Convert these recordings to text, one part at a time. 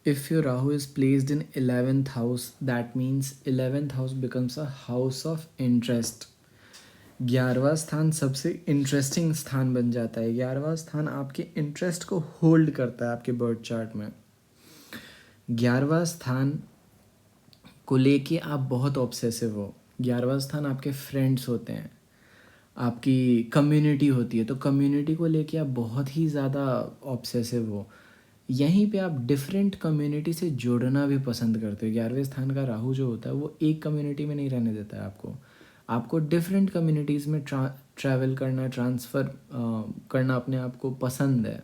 If your Rahu is placed in 11th house, that means 11th house becomes a house of interest. 11वां स्थान सबसे interesting स्थान बन जाता है। 11वां स्थान आपके इंटरेस्ट को होल्ड करता है आपके बर्थ चार्ट में। 11वां स्थान को लेके आप बहुत ऑब्सेसिव हो। 11वां स्थान आपके फ्रेंड्स होते हैं, आपकी कम्युनिटी होती है, तो कम्युनिटी को लेके आप बहुत ही ज़्यादा ऑब्सेसिव हो। यहीं पे आप डिफरेंट कम्युनिटी से जुड़ना भी पसंद करते हो। 11वें स्थान का राहु जो होता है वो एक कम्युनिटी में नहीं रहने देता है आपको। आपको डिफरेंट कम्युनिटीज़ में ट्रैवल करना, ट्रांसफ़र करना अपने आप को पसंद है।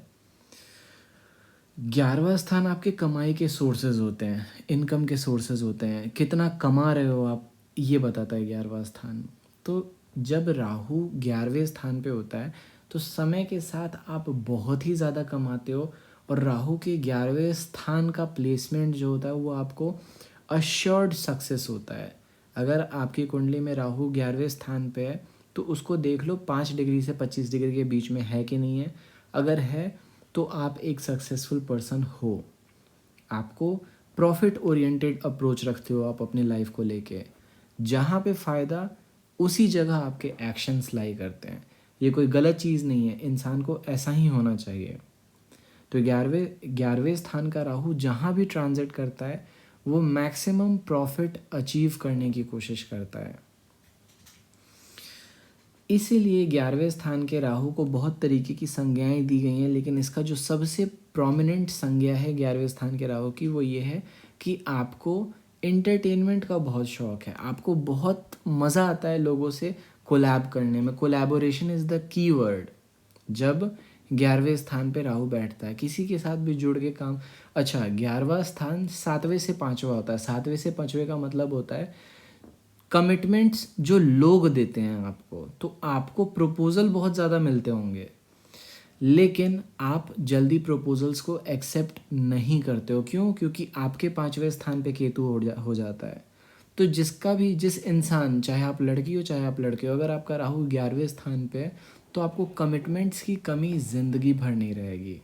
11वां स्थान आपके कमाई के सोर्सेज होते हैं, इनकम के सोर्सेज होते हैं, कितना कमा रहे हो आप, ये बताता है 11वां स्थान। तो जब राहु 11वें स्थान पे होता है तो समय के साथ आप बहुत ही ज़्यादा कमाते हो, और राहु के 11वें स्थान का प्लेसमेंट जो होता है वो आपको अश्योर्ड सक्सेस होता है। अगर आपकी कुंडली में राहु 11वें स्थान पे है तो उसको देख लो 5 डिग्री से 25 डिग्री के बीच में है कि नहीं है। अगर है तो आप एक सक्सेसफुल पर्सन हो। आपको प्रॉफिट ओरिएंटेड अप्रोच रखते हो आप अपनी लाइफ को लेके। जहाँ पे फ़ायदा उसी जगह आपके एक्शंस लाई करते हैं। ये कोई गलत चीज़ नहीं है, इंसान को ऐसा ही होना चाहिए। तो 11वें स्थान का राहु जहाँ भी ट्रांजिट करता है वो मैक्सिमम प्रॉफिट अचीव करने की कोशिश करता है। इसीलिए 11वें स्थान के राहु को बहुत तरीके की संज्ञाएं दी गई हैं, लेकिन इसका जो सबसे प्रोमिनेंट संज्ञा है 11वें स्थान के राहु की वो ये है कि आपको एंटरटेनमेंट का बहुत शौक है। आपको बहुत मज़ा आता है लोगों से कोलैब करने में। Collaboration is the key word. जब 11वें स्थान पे राहु बैठता है किसी के साथ भी जुड़ के काम। अच्छा, 11वां स्थान 7वें से 5वां होता है। 7वें से 5वें का मतलब होता है कमिटमेंट्स जो लोग देते हैं आपको। तो आपको प्रपोजल बहुत ज़्यादा मिलते होंगे, लेकिन आप जल्दी प्रपोजल्स को एक्सेप्ट नहीं करते हो। क्यों? क्योंकि आपके 5वें स्थान पे केतु हो जाता है। तो जिस इंसान, चाहे आप लड़की हो चाहे आप लड़के हो, अगर आपका राहु 11वें स्थान पे है तो आपको कमिटमेंट्स की कमी ज़िंदगी भर नहीं रहेगी।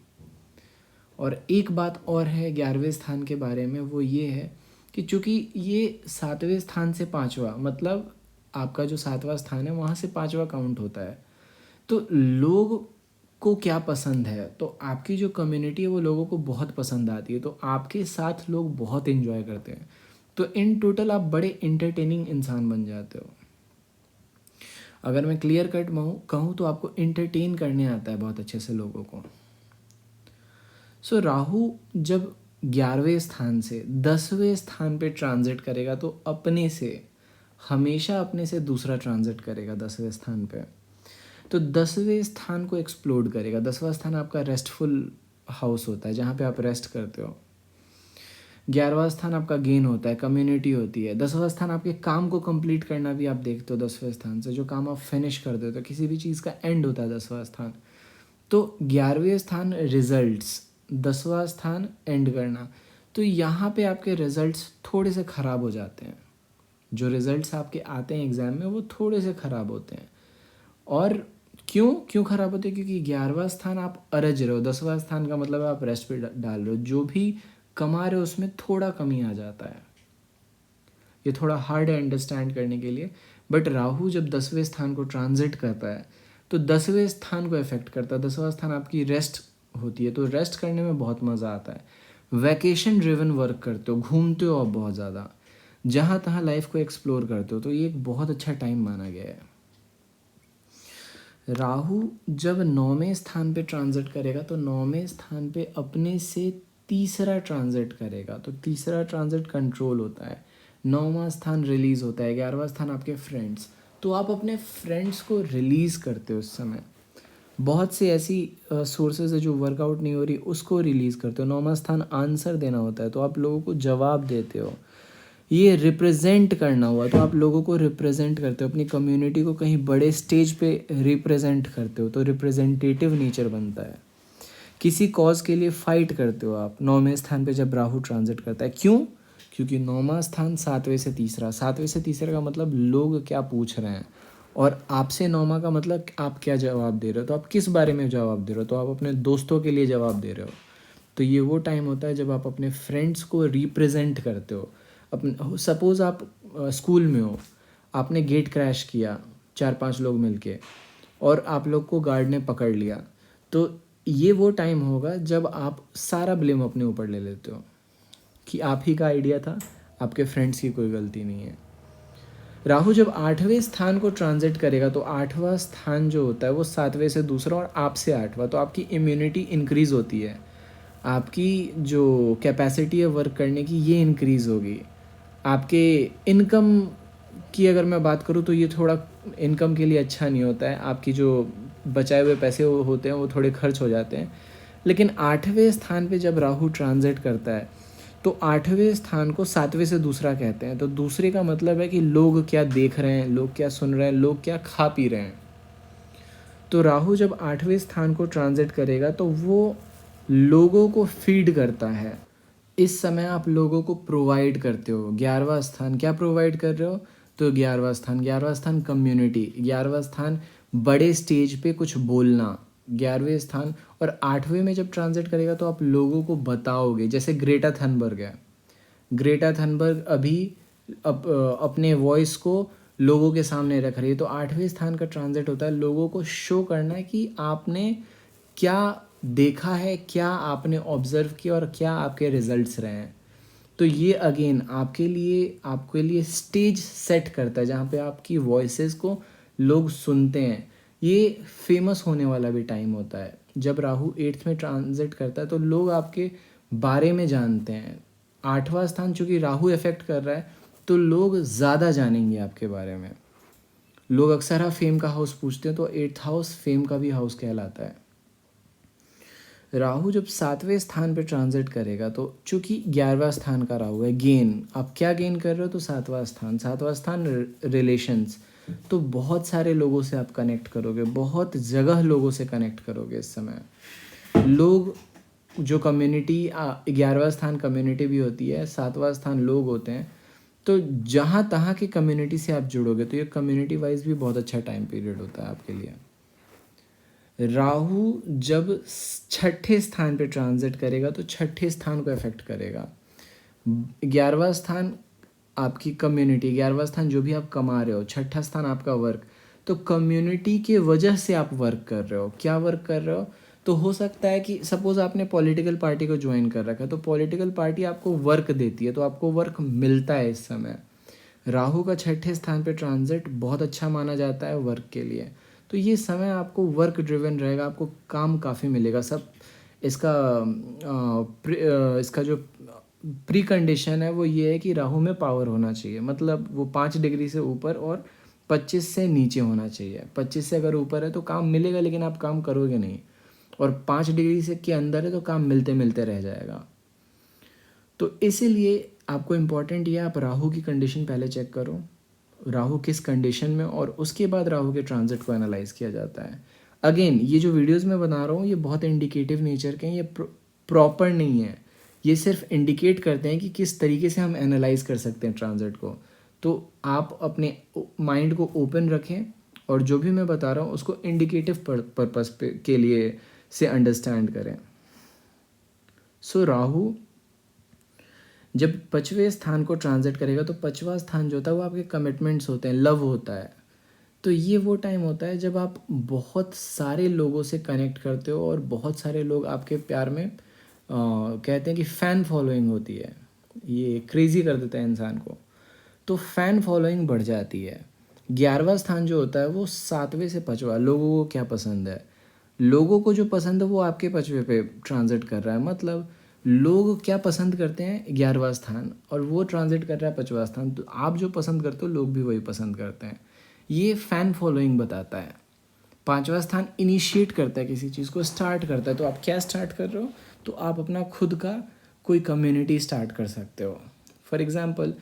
और एक बात और है 11वें स्थान के बारे में, वो ये है कि चूँकि ये 7वें स्थान से 5वां, मतलब आपका जो 7वां स्थान है वहाँ से 5वां काउंट होता है। तो लोग को क्या पसंद है, तो आपकी जो कम्युनिटी है वो लोगों को बहुत पसंद आती है, तो आपके साथ लोग बहुत इन्जॉय करते हैं। तो इन टोटल आप बड़े इंटरटेनिंग इंसान बन जाते हो। अगर मैं क्लियर कट कहूँ तो आपको इंटरटेन करने आता है बहुत अच्छे से लोगों को। सो राहु जब 11वें स्थान से 10वें स्थान पे ट्रांजिट करेगा तो हमेशा अपने से दूसरा ट्रांजिट करेगा 10वें स्थान पे। तो 10वें स्थान को एक्सप्लोड करेगा। 10वां स्थान आपका रेस्टफुल हाउस होता है, जहाँ पे आप रेस्ट करते हो। 11वां स्थान आपका गेन होता है, कम्युनिटी होती है। 10वां स्थान आपके काम को कंप्लीट करना भी आप देखते हो 10वें स्थान से, जो काम आप फिनिश कर देते हो। किसी भी चीज़ का एंड होता है 10वां स्थान। तो 11वें स्थान रिजल्ट्स, 10वां स्थान एंड करना। तो यहाँ पे आपके रिजल्ट्स थोड़े से ख़राब हो जाते हैं। जो रिजल्ट्स आपके आते हैं एग्ज़ाम में वो थोड़े से ख़राब होते हैं। और क्यों ख़राब होते हैं? क्योंकि 11वां स्थान आप अरज रहे हो, 10वां स्थान का मतलब आप रेस्ट पे डाल रहे हो। जो भी कमा रहे हो उसमें थोड़ा कमी आ जाता है। ये थोड़ा हार्ड है अंडरस्टैंड करने के लिए। बट राहु जब 10वें स्थान को ट्रांजिट करता है तो 10वें स्थान को इफेक्ट करता है। 10वां स्थान आपकी रेस्ट होती है, तो रेस्ट करने में बहुत मज़ा आता है। वैकेशन ड्रिवन वर्क करते हो, घूमते हो आप बहुत ज़्यादा, जहाँ तहाँ लाइफ को एक्सप्लोर करते हो, तो ये एक बहुत अच्छा टाइम माना गया है। राहु जब 9वें स्थान पे ट्रांजिट करेगा तो 9वें स्थान पे अपने से तीसरा ट्रांजिट करेगा। तो तीसरा ट्रांजिट कंट्रोल होता है। 9वां स्थान रिलीज़ होता है। 11वां स्थान आपके फ्रेंड्स। तो आप अपने फ्रेंड्स को रिलीज़ करते हो उस समय। बहुत सी ऐसी सोर्सेज है जो वर्कआउट नहीं हो रही, उसको रिलीज़ करते हो। 9वां स्थान आंसर देना होता है, तो आप लोगों को जवाब देते हो। ये रिप्रेजेंट करना हुआ, तो आप लोगों को रिप्रेजेंट करते हो, अपनी कम्युनिटी को कहीं बड़े स्टेज पे रिप्रेजेंट करते हो, तो रिप्रेजेंटेटिव नेचर बनता है। किसी कॉज के लिए फाइट करते हो आप 9वें स्थान पे जब राहु ट्रांजिट करता है। क्यों? क्योंकि 9वां स्थान 7वें से तीसरा, 7वें से तीसरा का मतलब लोग क्या पूछ रहे हैं, और आपसे 9वां का मतलब आप क्या जवाब दे रहे हो। तो आप किस बारे में जवाब दे रहे हो? तो आप अपने दोस्तों के लिए जवाब दे रहे हो। तो ये वो टाइम होता है जब आप अपने फ्रेंड्स को रिप्रेजेंट करते हो। अपने सपोज़ आप स्कूल में हो, आपने गेट क्रैश किया 4-5 लोग मिलके और आप लोग को गार्ड ने पकड़ लिया, तो ये वो टाइम होगा जब आप सारा ब्लेम अपने ऊपर ले लेते हो कि आप ही का आइडिया था, आपके फ्रेंड्स की कोई गलती नहीं है। राहु जब 8वें स्थान को ट्रांजिट करेगा तो 8वां स्थान जो होता है वो 7वें से दूसरा और आपसे 8वां, तो आपकी इम्यूनिटी इंक्रीज़ होती है, आपकी जो कैपेसिटी है वर्क करने की ये इंक्रीज़ होगी। आपके इनकम की अगर मैं बात करूँ तो ये थोड़ा इनकम के लिए अच्छा नहीं होता है, आपकी जो बचाए हुए पैसे होते हैं वो थोड़े खर्च हो जाते हैं। लेकिन 8वें स्थान पे जब राहु ट्रांजिट करता है तो 8वें स्थान को 7वें से दूसरा कहते हैं, तो दूसरे का मतलब है कि लोग क्या देख रहे हैं, लोग क्या सुन रहे हैं, लोग क्या खा पी रहे हैं। तो राहु जब 8वें स्थान को ट्रांजिट करेगा तो वो लोगों को फीड करता है। इस समय आप लोगों को प्रोवाइड करते हो। 11वां स्थान क्या प्रोवाइड कर रहे हो, तो 11वां स्थान कम्युनिटी, 11वां स्थान बड़े स्टेज पे कुछ बोलना, 11वें स्थान। और 8वें में जब ट्रांजिट करेगा तो आप लोगों को बताओगे, जैसे ग्रेटा थनबर्ग है। ग्रेटा थनबर्ग अभी अपने वॉइस को लोगों के सामने रख रही है, तो 8वें स्थान का ट्रांजिट होता है लोगों को शो करना कि आपने क्या देखा है, क्या आपने ऑब्जर्व किया और क्या आपके रिजल्ट्स रहे हैं। तो ये अगेन आपके लिए स्टेज सेट करता है जहाँ पे आपकी वॉइसेस को लोग सुनते हैं। ये फेमस होने वाला भी टाइम होता है जब राहु 8th में ट्रांजिट करता है, तो लोग आपके बारे में जानते हैं। 8वां स्थान चूँकि राहु इफेक्ट कर रहा है तो लोग ज़्यादा जानेंगे आपके बारे में। लोग अक्सर हाँ फेम का हाउस पूछते हैं, तो 8th हाउस फेम का भी हाउस कहलाता है। राहु जब 7वें स्थान पे ट्रांजिट करेगा तो चूंकि 11वां स्थान का राहु है, गेन, आप क्या गेन कर रहे हो, तो 7वां स्थान रिलेशंस। तो बहुत सारे लोगों से आप कनेक्ट करोगे, बहुत जगह लोगों से कनेक्ट करोगे इस समय। लोग जो कम्युनिटी, 11वां स्थान कम्युनिटी भी होती है, 7वां स्थान लोग होते हैं, तो जहाँ तहाँ की कम्युनिटी से आप जुड़ोगे, तो ये कम्युनिटी वाइज भी बहुत अच्छा टाइम पीरियड होता है आपके लिए। राहु जब 6ठे स्थान पे ट्रांजिट करेगा तो 6ठे स्थान को अफेक्ट करेगा। 11वां स्थान आपकी कम्युनिटी, 11वां स्थान जो भी आप कमा रहे हो, 6ठा स्थान आपका वर्क। तो कम्युनिटी के वजह से आप वर्क कर रहे हो। क्या वर्क कर रहे हो, तो हो सकता है कि सपोज़ आपने पॉलिटिकल पार्टी को ज्वाइन कर रखा है, तो पॉलिटिकल पार्टी आपको वर्क देती है, तो आपको वर्क मिलता है इस समय। राहु का 6ठे स्थान पे ट्रांजिट बहुत अच्छा माना जाता है वर्क के लिए। तो ये समय आपको वर्क ड्रिवन रहेगा, आपको काम काफ़ी मिलेगा। सब इसका जो प्री कंडीशन है वो ये है कि राहु में पावर होना चाहिए, मतलब वो 5 डिग्री से ऊपर और 25 से नीचे होना चाहिए। 25 से अगर ऊपर है तो काम मिलेगा लेकिन आप काम करोगे नहीं, और 5 डिग्री से के अंदर है तो काम मिलते मिलते रह जाएगा। तो इसीलिए आपको इम्पॉर्टेंट ये, आप राहु की कंडीशन पहले चेक करो, राहु किस कंडीशन में, और उसके बाद राहु के ट्रांजिट को एनालाइज किया जाता है। अगेन ये जो वीडियोस मैं बना रहा हूँ ये बहुत इंडिकेटिव नेचर के हैं, ये प्रॉपर नहीं है, ये सिर्फ इंडिकेट करते हैं कि किस तरीके से हम एनालाइज कर सकते हैं ट्रांजिट को। तो आप अपने माइंड को ओपन रखें और जो भी मैं बता रहा हूँ उसको इंडिकेटिव पर्पस के लिए से अंडरस्टैंड करें। सो राहु जब 5वें स्थान को ट्रांजिट करेगा तो 5वां स्थान जो होता है वो आपके कमिटमेंट्स होते हैं, लव होता है। तो ये वो टाइम होता है जब आप बहुत सारे लोगों से कनेक्ट करते हो और बहुत सारे लोग आपके प्यार में कहते हैं कि फ़ैन फॉलोइंग होती है, ये क्रेज़ी कर देता है इंसान को, तो फ़ैन फॉलोइंग बढ़ जाती है। 11वां स्थान जो होता है वो 7वें से 5वां, लोगों को क्या पसंद है, लोगों को जो पसंद है वो आपके 5वें पे ट्रांजिट कर रहा है। मतलब लोग क्या पसंद करते हैं, 11वां स्थान, और वो ट्रांजिट कर रहा है 5वां स्थान, तो आप जो पसंद करते हो लोग भी वही पसंद करते हैं। ये फ़ैन फॉलोइंग बताता है। 5वां स्थान इनिशिएट करता है, किसी चीज़ को स्टार्ट करता है। तो आप क्या स्टार्ट कर रहे हो, तो आप अपना खुद का कोई कम्युनिटी स्टार्ट कर सकते हो। फॉर एग्ज़ाम्पल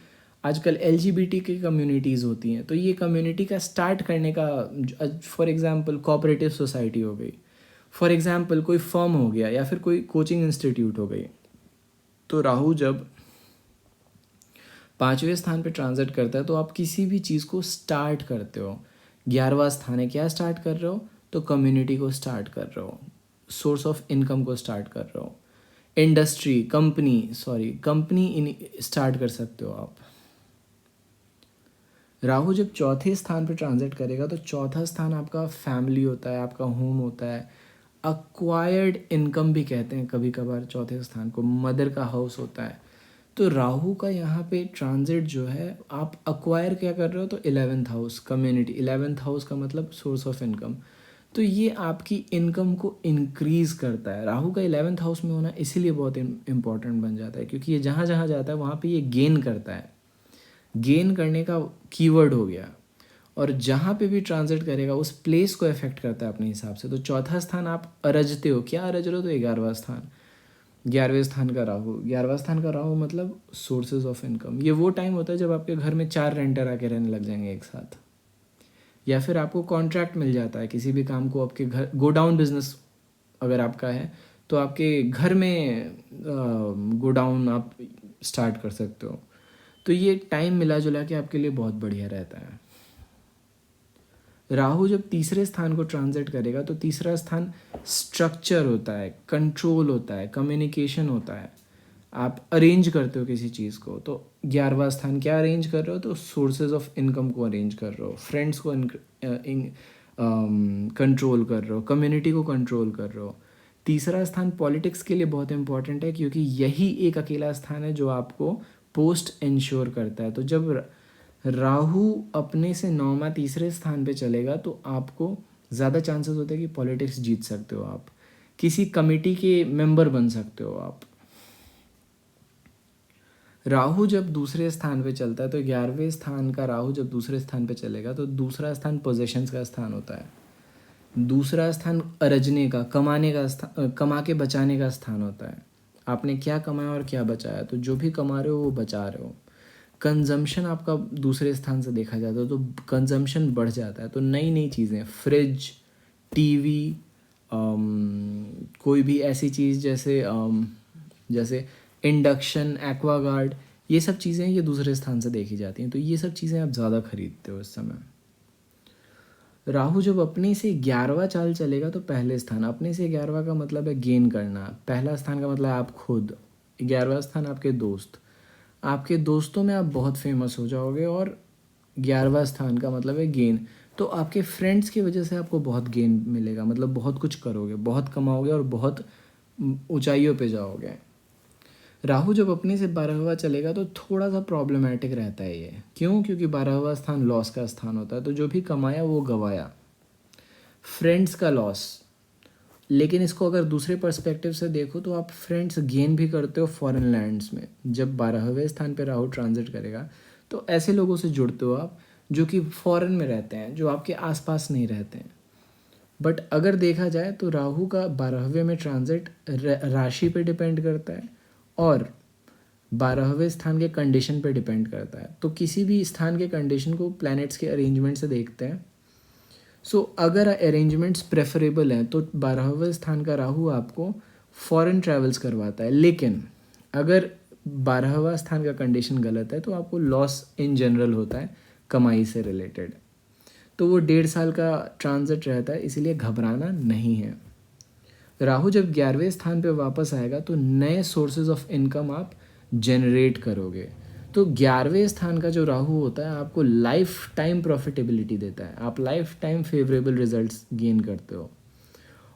आजकल LGBT की कम्युनिटीज़ होती हैं, तो ये कम्युनिटी का स्टार्ट करने का, फॉर एग्ज़ाम्पल कोऑपरेटिव सोसाइटी हो गई, फॉर एग्ज़ाम्पल कोई फर्म हो गया, या फिर कोई कोचिंग इंस्टीट्यूट हो गई। तो राहु जब 5वें स्थान पे ट्रांजिट करता है तो आप किसी भी चीज़ को स्टार्ट करते हो। 11वां स्थान है, क्या स्टार्ट कर रहे हो, तो कम्युनिटी को स्टार्ट कर रहे हो, सोर्स ऑफ इनकम को स्टार्ट कर रहे हो। इंडस्ट्री, कंपनी स्टार्ट कर सकते हो आप। राहु जब चौथे स्थान पर ट्रांजिट करेगा तो चौथा स्थान आपका फैमिली होता है, आपका होम होता है, अक्वायर्ड इनकम भी कहते हैं कभी कभार चौथे स्थान को, मदर का हाउस होता है। तो राहु का यहाँ पे ट्रांजिट जो है, आप अक्वायर क्या कर रहे हो, तो 11th house community, 11th house का मतलब सोर्स ऑफ इनकम। तो ये आपकी इनकम को इंक्रीज़ करता है। राहु का 11th हाउस में होना इसीलिए बहुत इम्पॉर्टेंट बन जाता है, क्योंकि ये जहाँ जहाँ जाता है वहाँ पे ये गेन करता है, गेन करने का कीवर्ड हो गया। और जहाँ पे भी ट्रांजिट करेगा उस प्लेस को अफेक्ट करता है अपने हिसाब से। तो चौथा स्थान आप अरजते हो, क्या अरज रहे हो, तो 11वां स्थान, 11वें स्थान का राहु, 11वां स्थान का राहु मतलब सोर्सेज ऑफ इनकम। ये वो टाइम होता है जब आपके घर में 4 रेंटर आके रहने लग जाएंगे एक साथ, या फिर आपको कॉन्ट्रैक्ट मिल जाता है किसी भी काम को, आपके घर गोडाउन बिजनेस अगर आपका है तो आपके घर में गोडाउन आप स्टार्ट कर सकते हो। तो ये टाइम मिला जुला के आपके लिए बहुत बढ़िया रहता है। राहु जब तीसरे स्थान को ट्रांजिट करेगा तो तीसरा स्थान स्ट्रक्चर होता है, कंट्रोल होता है, कम्युनिकेशन होता है, आप अरेंज करते हो किसी चीज़ को। तो 11वां स्थान क्या अरेंज कर रहे हो, तो सोर्सेज ऑफ इनकम को अरेंज कर रहे हो, फ्रेंड्स को कंट्रोल कर रहे हो, कम्युनिटी को कंट्रोल कर रहे हो। तीसरा स्थान पॉलिटिक्स के लिए बहुत इंपॉर्टेंट है, क्योंकि यही एक अकेला स्थान है जो आपको पोस्ट इंश्योर करता है। तो जब राहु अपने से 9वां तीसरे स्थान पे चलेगा तो आपको ज़्यादा चांसेस होते हैं कि पॉलिटिक्स जीत सकते हो, आप किसी कमेटी के मेंबर बन सकते हो आप। राहु जब दूसरे स्थान पे चलता है तो 11वें स्थान का राहु जब दूसरे स्थान पे चलेगा तो दूसरा स्थान पोजेशंस का स्थान होता है। दूसरा स्थान अरजने का, कमाने का स्थान, कमा के बचाने का स्थान होता है। आपने क्या कमाया और क्या बचाया, तो जो भी कमा रहे हो वो बचा रहे हो। कंजम्पशन आपका दूसरे स्थान से देखा जाता है तो कंजम्पशन बढ़ जाता है। तो नई नई चीज़ें, फ्रिज, टीवी, कोई भी ऐसी चीज़ जैसे इंडक्शन, एक्वागार्ड, ये सब चीज़ें ये दूसरे स्थान से देखी जाती हैं। तो ये सब चीज़ें आप ज़्यादा खरीदते हो इस समय। राहु जब अपने से 11वां चाल चलेगा तो पहले स्थान, अपने से 11वां का मतलब है गेन करना, पहला स्थान का मतलब आप खुद, 11वां स्थान आपके दोस्त, आपके दोस्तों में आप बहुत फेमस हो जाओगे। और 11वां स्थान का मतलब है गेन, तो आपके फ्रेंड्स की वजह से आपको बहुत गेन मिलेगा, मतलब बहुत कुछ करोगे, बहुत कमाओगे और बहुत ऊंचाइयों पे जाओगे। राहु जब अपने से 12वां चलेगा तो थोड़ा सा प्रॉब्लमेटिक रहता है ये, क्यों, क्योंकि 12वां स्थान लॉस का स्थान होता है। तो जो भी कमाया वो गवाया, फ्रेंड्स का लॉस। लेकिन इसको अगर दूसरे पर्सपेक्टिव से देखो तो आप फ्रेंड्स गेन भी करते हो फॉरेन लैंड्स में। जब 12वें स्थान पे राहु ट्रांजिट करेगा तो ऐसे लोगों से जुड़ते हो आप जो कि फॉरेन में रहते हैं, जो आपके आसपास नहीं रहते हैं। बट अगर देखा जाए तो राहु का 12वें में ट्रांजिट राशि पे डिपेंड करता है और 12वें स्थान के कंडीशन पे डिपेंड करता है। तो किसी भी स्थान के कंडीशन को प्लैनेट्स के अरेंजमेंट से देखते हैं। अगर अरेंजमेंट्स प्रेफरेबल हैं तो 12वें स्थान का राहु आपको फॉरेन ट्रैवल्स करवाता है। लेकिन अगर 12वां स्थान का कंडीशन गलत है तो आपको लॉस इन जनरल होता है कमाई से रिलेटेड। तो वो 1.5 साल का ट्रांजिट रहता है, इसीलिए घबराना नहीं है। राहु जब 11वें स्थान पे वापस आएगा तो नए सोर्सेज ऑफ इनकम आप जनरेट करोगे। तो 11वें स्थान का जो राहु होता है आपको लाइफ टाइम प्रॉफिटेबिलिटी देता है, आप life time favourable results gain करते हो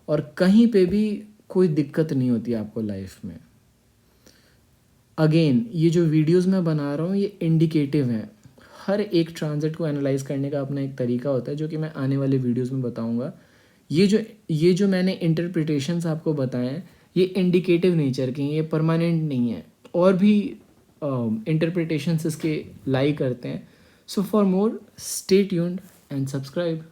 और कहीं पे भी कोई दिक्कत नहीं होती आपको लाइफ में। अगेन ये जो वीडियोस मैं बना रहा हूँ ये इंडिकेटिव हैं, हर एक ट्रांजिट को एनालाइज करने का अपना एक तरीका होता है जो कि मैं आने वाले वीडियोस में बताऊंगा। ये जो मैंने इंटरप्रिटेशंस आपको बताए हैं ये इंडिकेटिव नेचर के हैं, ये परमानेंट नहीं है। और भी इंटरप्रिटेशंस इसके लाई करते हैं। So for more stay tuned and subscribe.